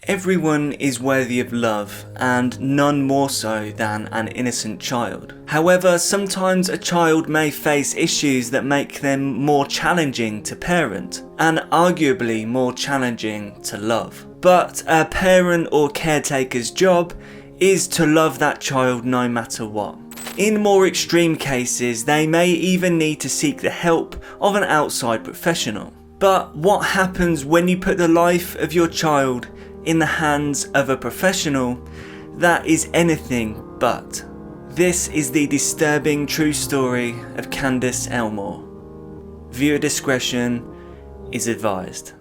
Everyone is worthy of love, and none more so than an innocent child. However, sometimes a child may face issues that make them more challenging to parent, and arguably more challenging to love. But a parent or caretaker's job is to love that child no matter what. In more extreme cases, they may even need to seek the help of an outside professional. But what happens when you put the life of your child in the hands of a professional that is anything but? This is the disturbing true story of Candace Elmore. Viewer discretion is advised.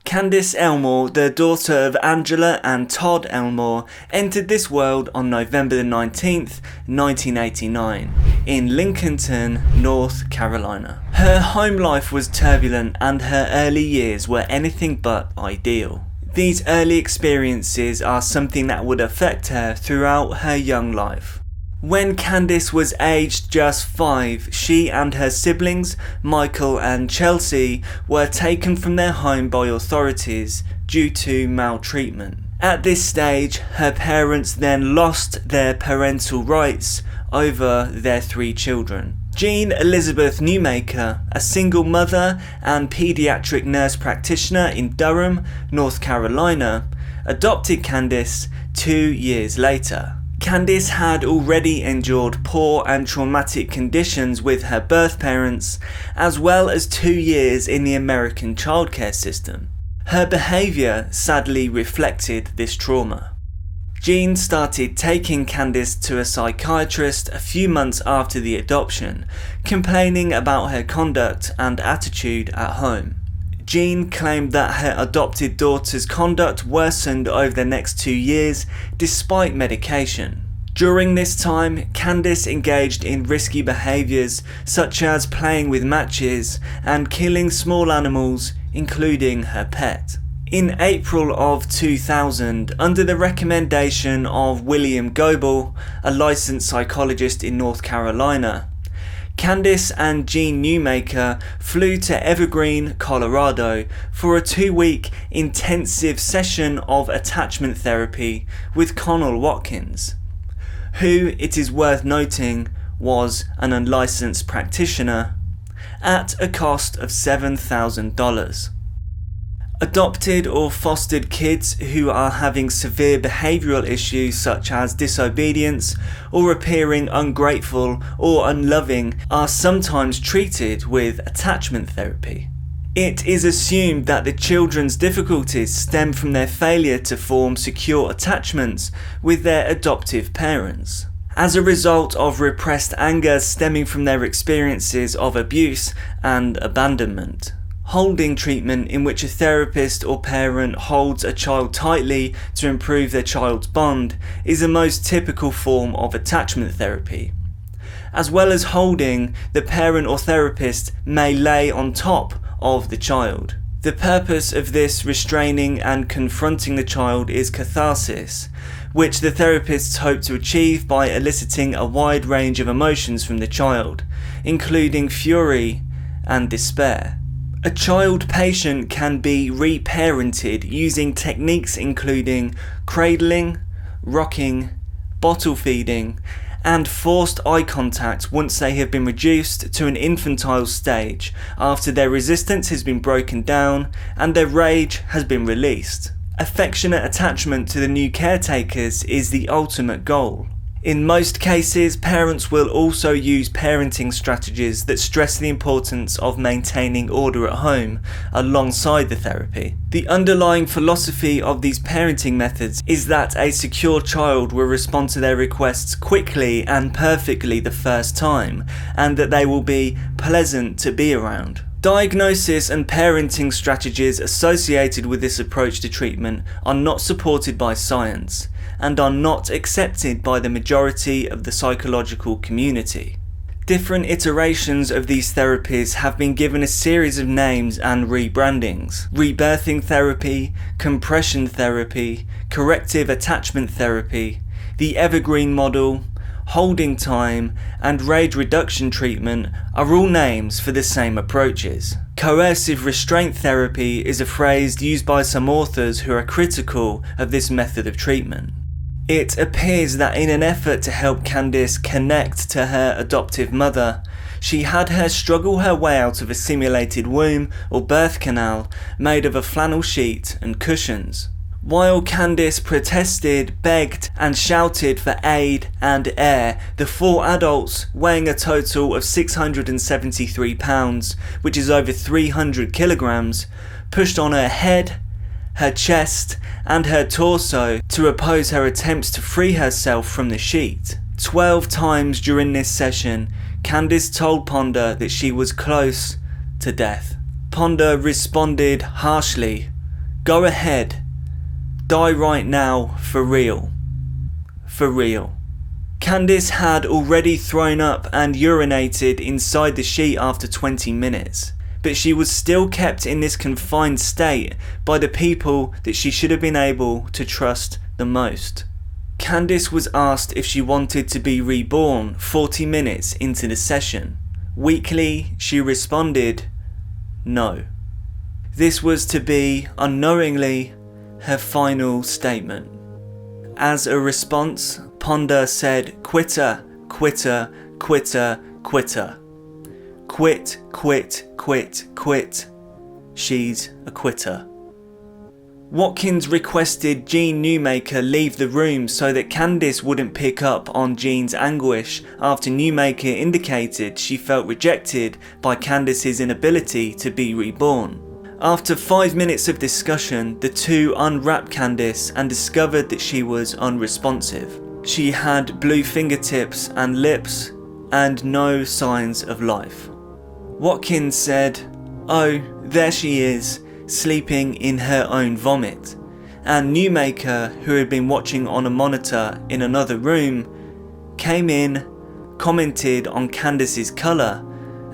Candace Elmore, the daughter of Angela and Todd Elmore, entered this world on November 19th, 1989, in Lincolnton, North Carolina. Her home life was turbulent and her early years were anything but ideal. These early experiences are something that would affect her throughout her young life. When Candace was aged just 5, she and her siblings, Michael and Chelsea, were taken from their home by authorities due to maltreatment. At this stage, her parents then lost their parental rights over their 3 children. Jean Elizabeth Newmaker, a single mother and paediatric nurse practitioner in Durham, North Carolina, adopted Candace 2 years later. Candace had already endured poor and traumatic conditions with her birth parents, as well as 2 years in the American childcare system. Her behaviour sadly reflected this trauma. Jean started taking Candace to a psychiatrist a few months after the adoption, complaining about her conduct and attitude at home. Jean claimed that her adopted daughter's conduct worsened over the next 2 years despite medication. During this time, Candace engaged in risky behaviours such as playing with matches and killing small animals, including her pet. In April of 2000, under the recommendation of William Goebel, a licensed psychologist in North Carolina, Candace and Jean Newmaker flew to Evergreen, Colorado for a 2-week intensive session of attachment therapy with Connell Watkins, who, it is worth noting, was an unlicensed practitioner, at a cost of $7,000. Adopted or fostered kids who are having severe behavioural issues such as disobedience or appearing ungrateful or unloving are sometimes treated with attachment therapy. It is assumed that the children's difficulties stem from their failure to form secure attachments with their adoptive parents. As a result of repressed anger stemming from their experiences of abuse and abandonment. Holding treatment, in which a therapist or parent holds a child tightly to improve their child's bond, is the most typical form of attachment therapy. As well as holding, the parent or therapist may lay on top of the child. The purpose of this restraining and confronting the child is catharsis, which the therapists hope to achieve by eliciting a wide range of emotions from the child, including fury and despair. A child patient can be reparented using techniques including cradling, rocking, bottle feeding, and forced eye contact once they have been reduced to an infantile stage after their resistance has been broken down and their rage has been released. Affectionate attachment to the new caretakers is the ultimate goal. In most cases, parents will also use parenting strategies that stress the importance of maintaining order at home alongside the therapy. The underlying philosophy of these parenting methods is that a secure child will respond to their requests quickly and perfectly the first time, and that they will be pleasant to be around. Diagnosis and parenting strategies associated with this approach to treatment are not supported by science and are not accepted by the majority of the psychological community. Different iterations of these therapies have been given a series of names and rebrandings: rebirthing therapy, compression therapy, corrective attachment therapy, the evergreen model, holding time, and rage reduction treatment are all names for the same approaches. Coercive restraint therapy is a phrase used by some authors who are critical of this method of treatment. It appears that in an effort to help Candace connect to her adoptive mother, she had her struggle her way out of a simulated womb or birth canal made of a flannel sheet and cushions. While Candace protested, begged and shouted for aid and air, the 4 adults, weighing a total of 673 pounds, which is over 300 kilograms, pushed on her head, her chest and her torso to oppose her attempts to free herself from the sheet. 12 times during this session, Candace told Ponder that she was close to death. Ponder responded harshly, "Go ahead. Die right now, for real. For real." Candace had already thrown up and urinated inside the sheet after 20 minutes, but she was still kept in this confined state by the people that she should have been able to trust the most. Candace was asked if she wanted to be reborn 40 minutes into the session. Weakly, she responded, no. This was to be, unknowingly, her final statement. As a response, Ponder said, "Quitter, quitter, quitter, quitter. Quit, quit, quit, quit. She's a quitter." Watkins requested Jean Newmaker leave the room so that Candace wouldn't pick up on Jean's anguish after Newmaker indicated she felt rejected by Candace's inability to be reborn. After 5 minutes of discussion, the two unwrapped Candace and discovered that she was unresponsive. She had blue fingertips and lips and no signs of life. Watkins said, "Oh, there she is, sleeping in her own vomit," and Newmaker, who had been watching on a monitor in another room, came in, commented on Candace's colour,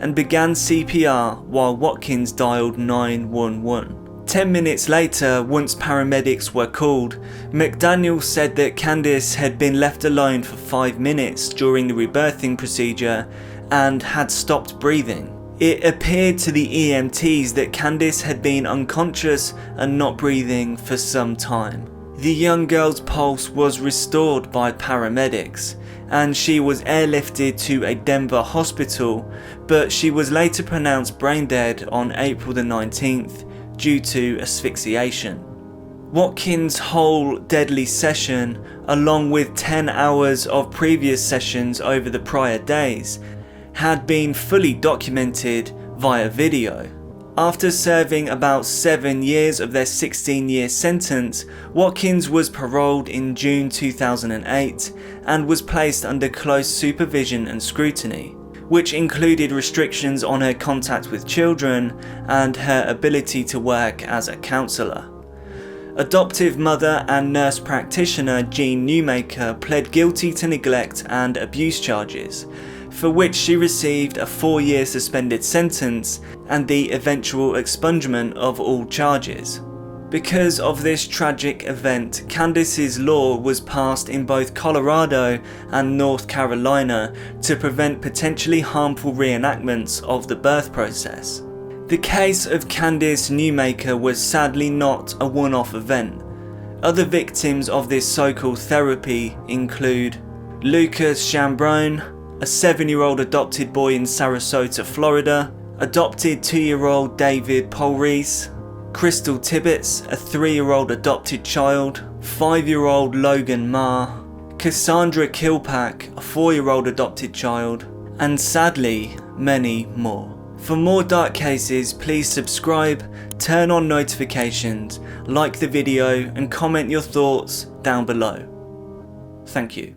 and began CPR while Watkins dialed 911. 10 minutes later, once paramedics were called, McDaniel said that Candace had been left alone for 5 minutes during the rebirthing procedure and had stopped breathing. It appeared to the EMTs that Candace had been unconscious and not breathing for some time. The young girl's pulse was restored by paramedics, and she was airlifted to a Denver hospital, but she was later pronounced brain dead on April the 19th due to asphyxiation. Watkins' whole deadly session, along with 10 hours of previous sessions over the prior days, had been fully documented via video. After serving about 7 years of their 16-year sentence, Watkins was paroled in June 2008 and was placed under close supervision and scrutiny, which included restrictions on her contact with children and her ability to work as a counsellor. Adoptive mother and nurse practitioner Jean Newmaker pled guilty to neglect and abuse charges, for which she received a 4-year suspended sentence and the eventual expungement of all charges. Because of this tragic event, Candace's law was passed in both Colorado and North Carolina to prevent potentially harmful reenactments of the birth process. The case of Candace Newmaker was sadly not a one-off event. Other victims of this so-called therapy include Lucas Chambrone, a 7-year-old adopted boy in Sarasota, Florida, adopted 2-year-old David Polreese, Crystal Tibbetts, a 3-year-old adopted child, 5-year-old Logan Marr, Cassandra Kilpack, a 4-year-old adopted child, and sadly, many more. For more dark cases, please subscribe, turn on notifications, like the video and comment your thoughts down below. Thank you.